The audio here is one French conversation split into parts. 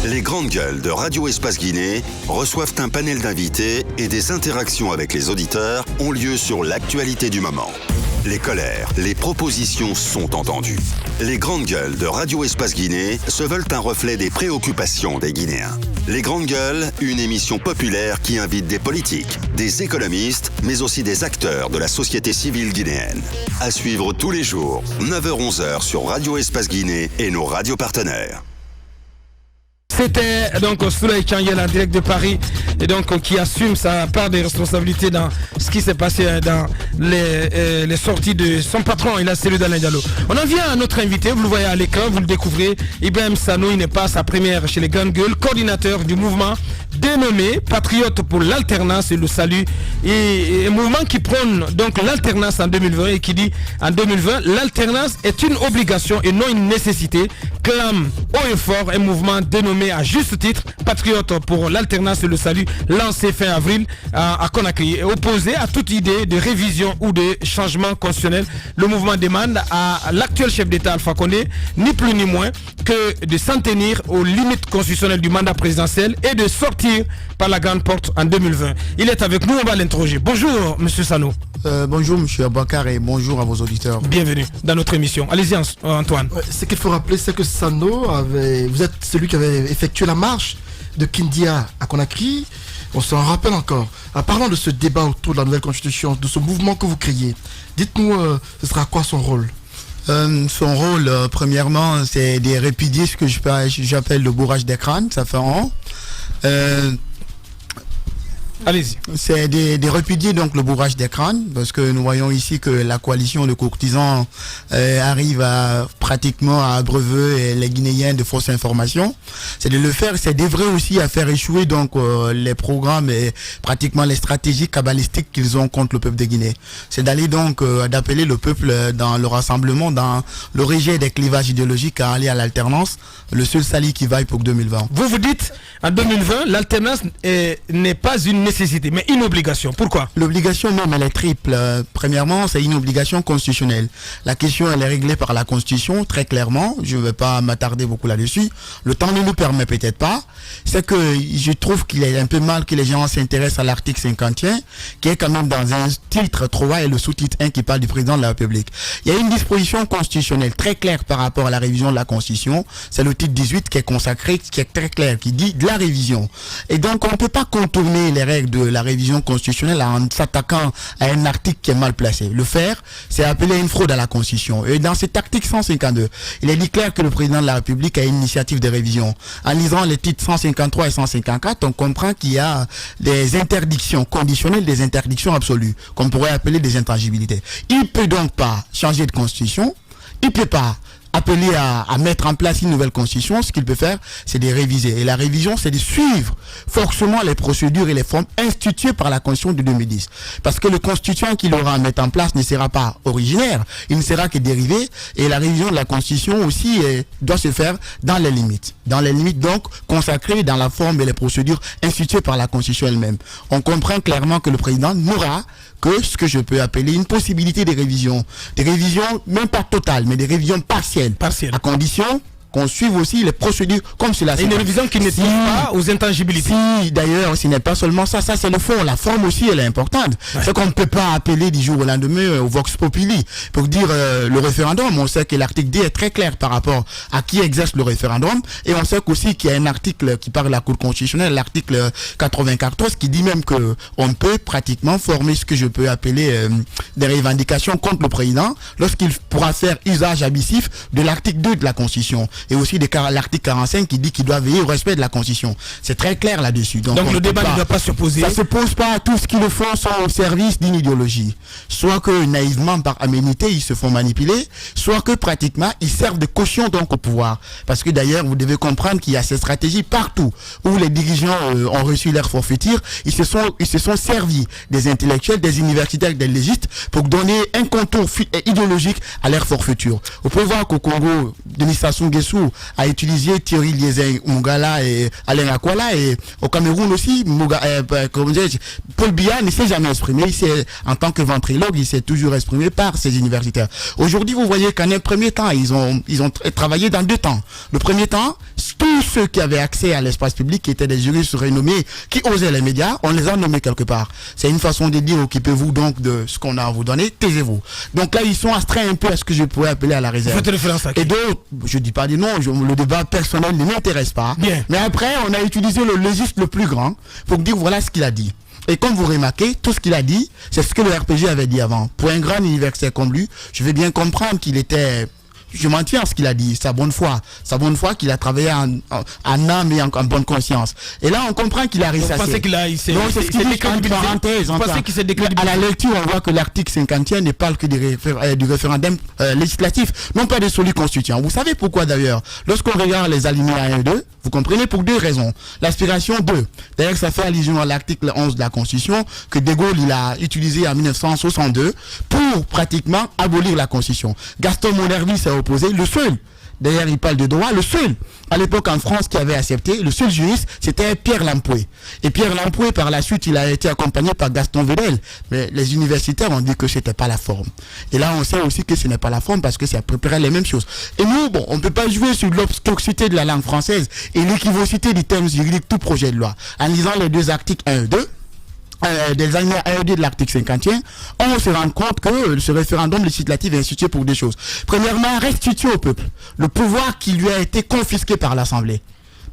Les grandes gueules de Radio Espace Guinée reçoivent un panel d'invités et des interactions avec les auditeurs ont lieu sur l'actualité du moment. Les colères, les propositions sont entendues. Les grandes gueules de Radio Espace Guinée se veulent un reflet des préoccupations des Guinéens. Les grandes gueules, une émission populaire qui invite des politiques, des économistes, mais aussi des acteurs de la société civile guinéenne. À suivre tous les jours, 9h-11h sur Radio Espace Guinée et nos radios partenaires. C'était donc Souley Kangel en direct de Paris et donc qui assume sa part des responsabilités dans ce qui s'est passé dans les sorties de son patron, il a celui d'Alain Diallo. On en vient à notre invité, vous le voyez à l'écran, vous le découvrez. Ibrahim Sano, il n'est pas sa première chez les grandes gueules, coordinateur du mouvement dénommé Patriotes pour l'alternance et le salut, et un mouvement qui prône donc l'alternance en 2020 et qui dit en 2020 l'alternance est une obligation et non une nécessité, clame haut et fort un mouvement dénommé à juste titre Patriotes pour l'alternance et le salut, lancé fin avril à Conakry, et opposé à toute idée de révision ou de changement constitutionnel. Le mouvement demande à l'actuel chef d'État Alpha Condé ni plus ni moins que de s'en tenir aux limites constitutionnelles du mandat présidentiel et de sortir par la grande porte en 2020. Il est avec nous, on va l'interroger. Bonjour Monsieur Sano. Bonjour Monsieur Abakar et bonjour à vos auditeurs. Bienvenue dans notre émission. Allez-y Antoine. Ce qu'il faut rappeler, c'est que Sano vous êtes celui qui avait effectué la marche de Kindia à Conakry. On s'en rappelle encore. Parlons de ce débat autour de la nouvelle constitution, de ce mouvement que vous créez. Dites-nous, ce sera quoi son rôle? Son rôle, premièrement, c'est de répudier ce que j'appelle le bourrage des crânes, ça fait un an. Allez-y. C'est de répudier donc le bourrage des crânes, parce que nous voyons ici que la coalition de courtisans arrive pratiquement à abreuver les Guinéens de fausses informations. C'est de le faire, c'est d'œuvrer aussi à faire échouer donc les programmes et pratiquement les stratégies cabalistiques qu'ils ont contre le peuple de Guinée. C'est d'aller donc d'appeler le peuple dans le rassemblement, dans le rejet des clivages idéologiques à aller à l'alternance, le seul sali qui vaille pour 2020. Vous dites en 2020 l'alternance n'est pas une nécessité, mais une obligation. Pourquoi? L'obligation, non, mais elle est triple. Premièrement, c'est une obligation constitutionnelle. La question, elle est réglée par la Constitution, très clairement. Je ne vais pas m'attarder beaucoup là-dessus. Le temps ne nous permet peut-être pas. C'est que je trouve qu'il est un peu mal que les gens s'intéressent à l'article 51, qui est quand même dans un titre 3 et le sous-titre 1 qui parle du président de la République. Il y a une disposition constitutionnelle très claire par rapport à la révision de la Constitution. C'est le titre 18 qui est consacré, qui est très clair, qui dit de la révision. Et donc, on ne peut pas contourner les règles de la révision constitutionnelle en s'attaquant à un article qui est mal placé. Le faire, c'est appeler une fraude à la Constitution. Et dans cet article 152, il est dit clair que le président de la République a une initiative de révision. En lisant les titres 153 et 154, on comprend qu'il y a des interdictions conditionnelles, des interdictions absolues, qu'on pourrait appeler des intangibilités. Il ne peut donc pas changer de constitution, il ne peut pas appeler à mettre en place une nouvelle constitution. Ce qu'il peut faire, c'est de réviser. Et la révision, c'est de suivre forcément les procédures et les formes instituées par la Constitution de 2010. Parce que le constituant qu'il aura à mettre en place ne sera pas originaire, il ne sera que dérivé. Et la révision de la Constitution aussi doit se faire dans les limites. Dans les limites donc consacrées dans la forme et les procédures instituées par la Constitution elle-même. On comprend clairement que le président n'aura que ce que je peux appeler une possibilité de révision. Des révisions, même pas totales, mais des révisions partielles. À condition qu'on suive aussi les procédures comme cela. Une révision qui ne touche pas aux intangibilités. Si, d'ailleurs, ce n'est pas seulement ça, ça c'est le fond. La forme aussi, elle est importante. Ouais. C'est qu'on ne peut pas appeler du jour au lendemain au Vox Populi pour dire le référendum. On sait que l'article D est très clair par rapport à qui exerce le référendum. Et on sait aussi qu'il y a un article qui parle de la Cour constitutionnelle, l'article 94, qui dit même que on peut pratiquement former ce que je peux appeler des revendications contre le président lorsqu'il pourra faire usage abusif de l'article 2 de la Constitution. Et aussi l'article 45 qui dit qu'il doit veiller au respect de la Constitution. C'est très clair là-dessus. Donc le débat ne doit pas se poser. Ça ne se pose pas. Tout ce qu'ils le font sont au service d'une idéologie. Soit que naïvement, par aménité, ils se font manipuler, soit que pratiquement, ils servent de caution donc au pouvoir. Parce que d'ailleurs, vous devez comprendre qu'il y a ces stratégies partout où les dirigeants ont reçu leur forfaiture. Ils se sont servis des intellectuels, des universitaires, des légistes pour donner un contour idéologique à leur forfaiture. Vous pouvez voir qu'au Congo, Denis Sassou Nguesso a utilisé Thierry Liézin Mungala et Alain Akwala, et au Cameroun aussi, Paul Biya ne s'est jamais exprimé. En tant que ventriloque, il s'est toujours exprimé par ses universitaires. Aujourd'hui, vous voyez qu'en un premier temps, ils ont travaillé dans deux temps. Le premier temps, tous ceux qui avaient accès à l'espace public, qui étaient des juristes renommés, qui osaient les médias, on les a nommés quelque part. C'est une façon de dire, occupez-vous donc de ce qu'on a à vous donner, taisez-vous. Donc là, ils sont astreints un peu à ce que je pourrais appeler à la réserve. Faites référence à qui? Et d'autres, je dis pas des noms, le débat personnel ne m'intéresse pas. Bien. Mais après, on a utilisé le légiste le plus grand pour dire voilà ce qu'il a dit. Et comme vous remarquez, tout ce qu'il a dit, c'est ce que le RPG avait dit avant. Pour un grand universitaire comme lui, je vais bien comprendre qu'il était... Je m'en tiens à ce qu'il a dit, sa bonne foi qu'il a travaillé en âme et en bonne conscience. Et là, on comprend qu'il a ressassé. Vous pensez qu'il a... C'est ce qu'il dit entre parenthèses. Vous pensez qu'il s'est décrédibilisé? À la lecture, on voit que l'article 51 ne parle que du référendum législatif, non pas de celui constituant. Vous savez pourquoi d'ailleurs? Lorsqu'on regarde les alinéas 1 et 2, vous comprenez pour deux raisons. L'aspiration 2. D'ailleurs, ça fait allusion à l'article 11 de la Constitution que De Gaulle il a utilisé en 1962 pour pratiquement abolir la Constitution. Gaston Monnerville s'est opposé, le seul. D'ailleurs, il parle de droit, le seul. À l'époque, en France, qui avait accepté, le seul juriste, c'était Pierre Lampoué. Et Pierre Lampoué, par la suite, il a été accompagné par Gaston Vedel. Mais les universitaires ont dit que c'était pas la forme. Et là, on sait aussi que ce n'est pas la forme parce que c'est à peu près les mêmes choses. Et nous, bon, on ne peut pas jouer sur l'obscurité de la langue française et l'équivocité des termes juridiques, tout projet de loi. En lisant les deux articles 1 et 2, des alinéas 1 et 2 de l'article 51, on se rend compte que ce référendum législatif est institué pour deux choses. Premièrement, restituer au peuple le pouvoir qui lui a été confisqué par l'Assemblée.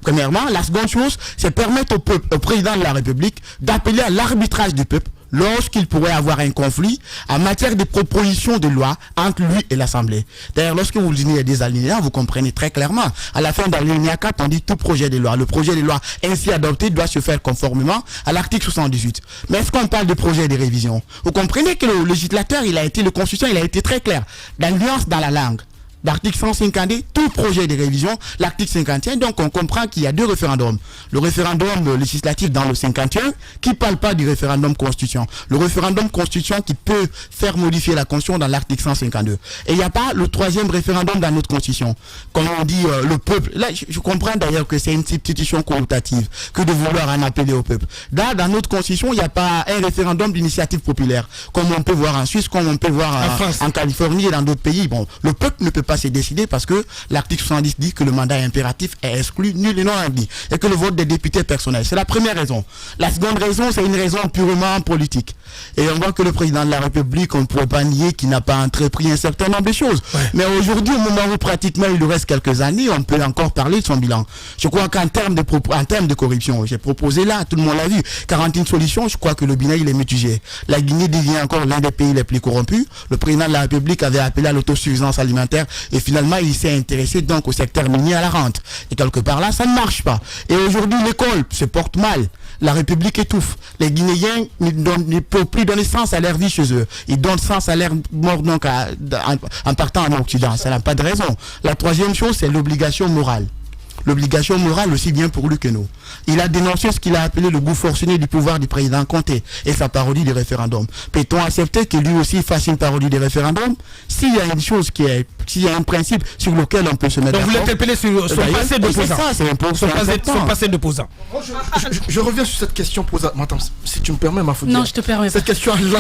Premièrement, la seconde chose, c'est permettre au peuple, au président de la République, d'appeler à l'arbitrage du peuple lorsqu'il pourrait avoir un conflit en matière de proposition de loi entre lui et l'Assemblée. D'ailleurs, lorsque vous lisez des alinéas, vous comprenez très clairement. À la fin de l'alinéa 4, on dit tout projet de loi. Le projet de loi ainsi adopté doit se faire conformément à l'article 78. Mais est-ce qu'on parle de projet de révision? Vous comprenez que le législateur, le constituant, il a été très clair. La nuance dans la langue. L'article 150, tout projet de révision, l'article 51, donc on comprend qu'il y a deux référendums. Le référendum législatif dans le 51, qui ne parle pas du référendum constituant. Le référendum constituant qui peut faire modifier la Constitution dans l'article 152. Et il n'y a pas le troisième référendum dans notre Constitution. Comme on dit, le peuple, là je comprends d'ailleurs que c'est une substitution connotative que de vouloir en appeler au peuple. Là, dans notre Constitution, il n'y a pas un référendum d'initiative populaire, comme on peut voir en Suisse, comme on peut voir en Californie et dans d'autres pays. Bon, le peuple ne peut pas se décider parce que l'article 70 dit que le mandat impératif est exclu, nul et non admis, et que le vote des députés est personnel. C'est la première raison. La seconde raison, c'est une raison purement politique. Et on voit que le président de la République, on ne pourrait pas nier qu'il n'a pas entrepris un certain nombre de choses. Ouais. Mais aujourd'hui, au moment où pratiquement il lui reste quelques années, on peut encore parler de son bilan. Je crois qu'en termes de corruption, j'ai proposé là, tout le monde l'a vu, 41 solutions, je crois que le bilan il est mitigé. La Guinée devient encore l'un des pays les plus corrompus. Le président de la République avait appelé à l'autosuffisance alimentaire et finalement il s'est intéressé donc au secteur minier, à la rente. Et quelque part là, ça ne marche pas. Et aujourd'hui, l'école se porte mal. La République étouffe. Les Guinéens ne peuvent plus donner sens à leur vie chez eux. Ils donnent sens à leur mort donc en partant en Occident. Ça n'a pas de raison. La troisième chose, c'est l'obligation morale. L'obligation morale aussi bien pour lui que nous. Il a dénoncé ce qu'il a appelé le goût forcené du pouvoir du président Conté et sa parodie du référendum. Peut-on accepter que lui aussi fasse une parodie du référendum? S'il y a une chose s'il y a un principe sur lequel on peut se mettre d'accord. Donc vous l'interpellez sur son passé d'opposant. Son passé d'opposant. Je reviens sur cette question posée. Attends, si tu me permets, ma faute. Non, je te permets pas. Cette question là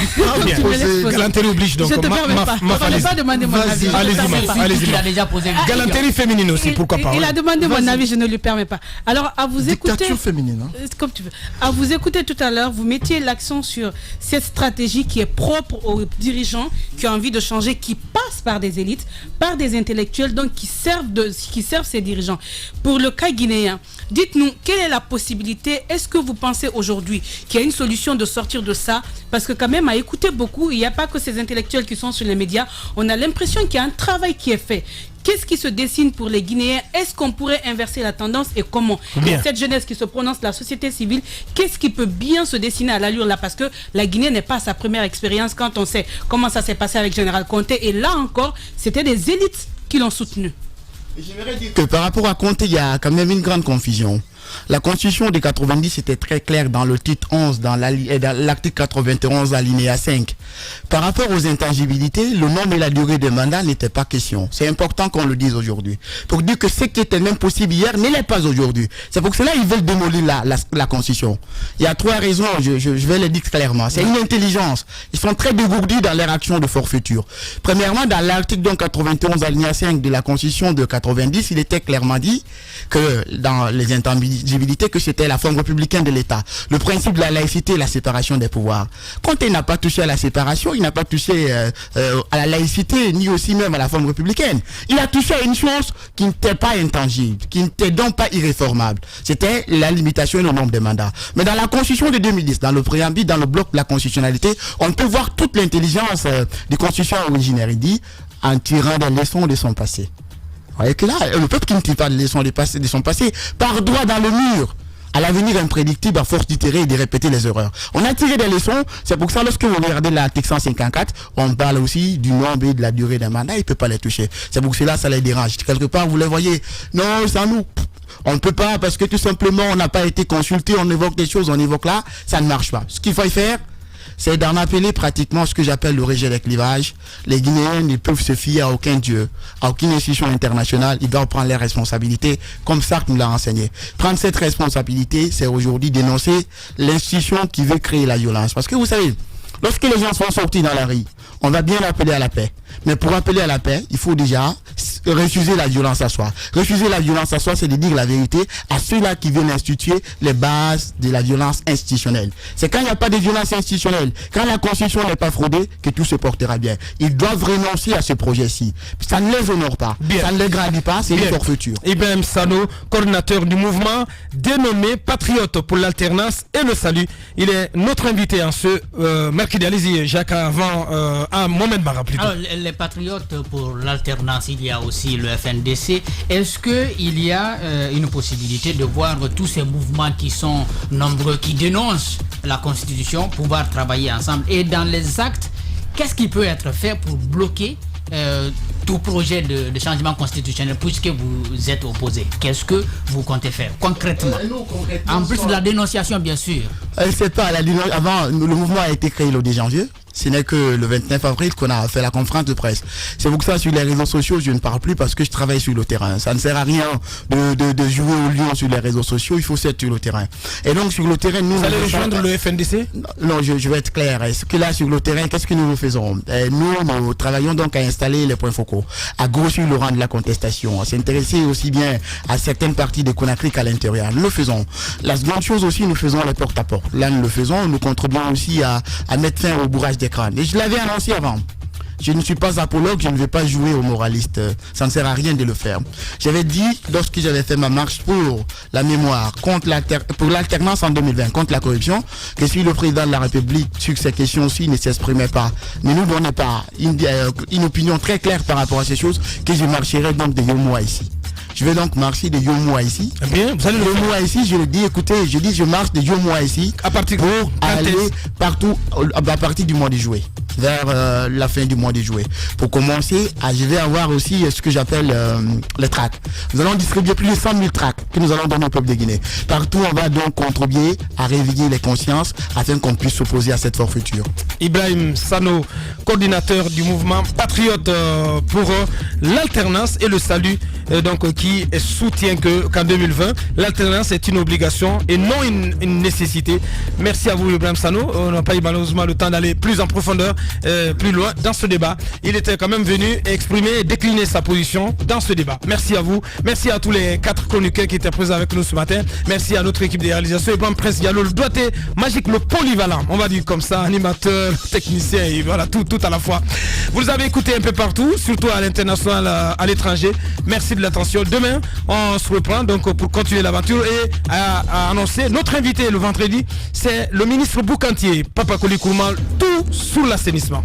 posée. Galanterie oblige donc. Je te permets pas. On n'a pas demandé mon avis. Allez-y. Il a déjà posé. Galanterie féminine aussi, pourquoi pas. Il a demandé mon avis, je ne lui permets pas. Alors, à vous écouter. Dictature féminine. Comme tu veux. À vous écouter tout à l'heure, vous mettiez l'accent sur cette stratégie qui est propre aux dirigeants qui ont envie de changer, qui passe par des élites, par des intellectuels, donc qui servent ces dirigeants. Pour le cas guinéen, dites-nous, quelle est la possibilité? Est-ce que vous pensez aujourd'hui qu'il y a une solution de sortir de ça? Parce que quand même, à écouter beaucoup, il n'y a pas que ces intellectuels qui sont sur les médias. On a l'impression qu'il y a un travail qui est fait. Qu'est-ce qui se dessine pour les Guinéens? Est-ce qu'on pourrait inverser la tendance et comment? Et cette jeunesse qui se prononce, la société civile, qu'est-ce qui peut bien se dessiner à l'allure là? Parce que la Guinée n'est pas sa première expérience quand on sait comment ça s'est passé avec Général Conté. Et là encore, c'était des élites qui l'ont soutenu. J'aimerais dire que par rapport à Conté, il y a quand même une grande confusion. La Constitution de 90 était très claire dans le titre 11, dans l'article 91, alinéa 5. Par rapport aux intangibilités, le nombre et la durée des mandats n'était pas question. C'est important qu'on le dise aujourd'hui. Pour dire que ce qui était même possible hier ne l'est pas aujourd'hui. C'est pour cela qu'ils veulent démolir la Constitution. Il y a 3 raisons, je vais les dire clairement. C'est une intelligence. Ils sont très dégourdis dans leur action de forfaiture. Premièrement, dans l'article 91 alinéa 5 de la Constitution de 90, il était clairement dit que dans les intangibilités, que c'était la forme républicaine de l'État. Le principe de la laïcité et la séparation des pouvoirs. Quand il n'a pas touché à la séparation, il n'a pas touché à la laïcité, ni aussi même à la forme républicaine. Il a touché à une chose qui n'était pas intangible, qui n'était donc pas irréformable. C'était la limitation et le nombre de mandats. Mais dans la Constitution de 2010, dans le préambule, dans le bloc de la constitutionnalité, on peut voir toute l'intelligence des constitutions originaires. Il dit, en tirant des leçons de son passé. Vous voyez que là, le peuple qui ne tire pas des leçons de son passé, part droit dans le mur. À l'avenir imprédictible, à force d'itérer et de répéter les erreurs. On a tiré des leçons, c'est pour ça, lorsque vous regardez l'article 154, on parle aussi du nombre et de la durée d'un mandat, il ne peut pas les toucher. C'est pour cela, ça les dérange. Quelque part, vous les voyez, non, ça nous... On ne peut pas, parce que tout simplement, on n'a pas été consulté, on évoque des choses, on évoque là, ça ne marche pas. Ce qu'il faut faire, c'est d'en appeler pratiquement ce que j'appelle le rejet des clivages. Les Guinéens ne peuvent se fier à aucun dieu, à aucune institution internationale. Ils doivent prendre les responsabilités, comme Sartre nous l'a enseigné. Prendre cette responsabilité, c'est aujourd'hui dénoncer l'institution qui veut créer la violence. Parce que vous savez, lorsque les gens sont sortis dans la rue, on va bien appeler à la paix. Mais pour appeler à la paix, il faut déjà refuser la violence à soi. Refuser la violence à soi, c'est de dire la vérité à ceux-là qui viennent instituer les bases de la violence institutionnelle. C'est quand il n'y a pas de violence institutionnelle, quand la Constitution n'est pas fraudée, que tout se portera bien. Ils doivent renoncer à ce projet-ci. Ça ne les honore pas, bien. Ça ne les grandit pas, c'est une forfaiture. Ibrahim Sano, coordinateur du mouvement dénommé Patriote pour l'alternance et le salut. Il est notre invité en ce mercredi. Allez-y, Jacques, avant Mohamed Mara plutôt. Alors, les Patriotes pour l'alternance, il y a aussi le FNDC. Est-ce qu'il y a une possibilité de voir tous ces mouvements qui sont nombreux, qui dénoncent la Constitution, pouvoir travailler ensemble? Et dans les actes, qu'est-ce qui peut être fait pour bloquer tout projet de changement constitutionnel, puisque vous êtes opposé? Qu'est-ce que vous comptez faire concrètement? En plus de la dénonciation, bien sûr. C'est pas avant, le mouvement a été créé le 10 janvier. Ce n'est que le 29 avril qu'on a fait la conférence de presse. C'est pour que ça, sur les réseaux sociaux, je ne parle plus parce que je travaille sur le terrain. Ça ne sert à rien de jouer au lion sur les réseaux sociaux. Il faut être sur le terrain. Et donc, sur le terrain, nous... Vous allez rejoindre le FNDC? Non, je vais être clair. Est-ce que là, sur le terrain, qu'est-ce que nous faisons? Nous travaillons donc à installer les points focaux, à grossir le rang de la contestation, à s'intéresser aussi bien à certaines parties de Conakry qu'à l'intérieur. Nous le faisons. La seconde chose aussi, nous faisons les porte-à-porte. Là, nous le faisons. Nous contribuons aussi à mettre fin au bourrage d'écran. Et je l'avais annoncé avant. Je ne suis pas apologue, je ne vais pas jouer au moraliste. Ça ne sert à rien de le faire. J'avais dit, lorsque j'avais fait ma marche pour la mémoire, pour l'alternance en 2020, contre la corruption, que si le président de la République, sur ces questions-ci, ne s'exprimait pas, ne nous donnait pas une opinion très claire par rapport à ces choses, que je marcherai donc de Yomoa ici. Je vais donc marcher de Yomoa ici. Bien, vous allez le Yomoa ici, je le dis, écoutez, je marche de Yomoa ici à partir pour aller partout à partir du mois de juillet, vers la fin du mois de juillet. Pour commencer, je vais avoir aussi ce que j'appelle les tracts. Nous allons distribuer plus de 100 000 tracts que nous allons donner au peuple de Guinée. Partout, on va donc contribuer à réveiller les consciences afin qu'on puisse s'opposer à cette forfaiture. Ibrahim Sano, coordinateur du mouvement Patriote pour l'alternance et le salut, donc qui soutient qu'en 2020, l'alternance est une obligation et non une nécessité. Merci à vous, Ibrahim Sano. On n'a pas eu malheureusement le temps d'aller plus en profondeur, plus loin dans ce débat. Il était quand même venu exprimer, décliner sa position dans ce débat. Merci à vous. Merci à tous les 4 chroniqueurs qui étaient présents avec nous ce matin. Merci à notre équipe de réalisation. Ibrahim Prince Diallo, le doigté magique, le polyvalent. On va dire comme ça, animateur, technicien, et voilà, tout à la fois. Vous avez écouté un peu partout, surtout à l'international, à l'étranger. Merci de l'attention. Demain, on se reprend donc pour continuer l'aventure et à annoncer notre invité le vendredi, c'est le ministre Boukantier, Papa Koli Kourmal, tout sous l'assainissement.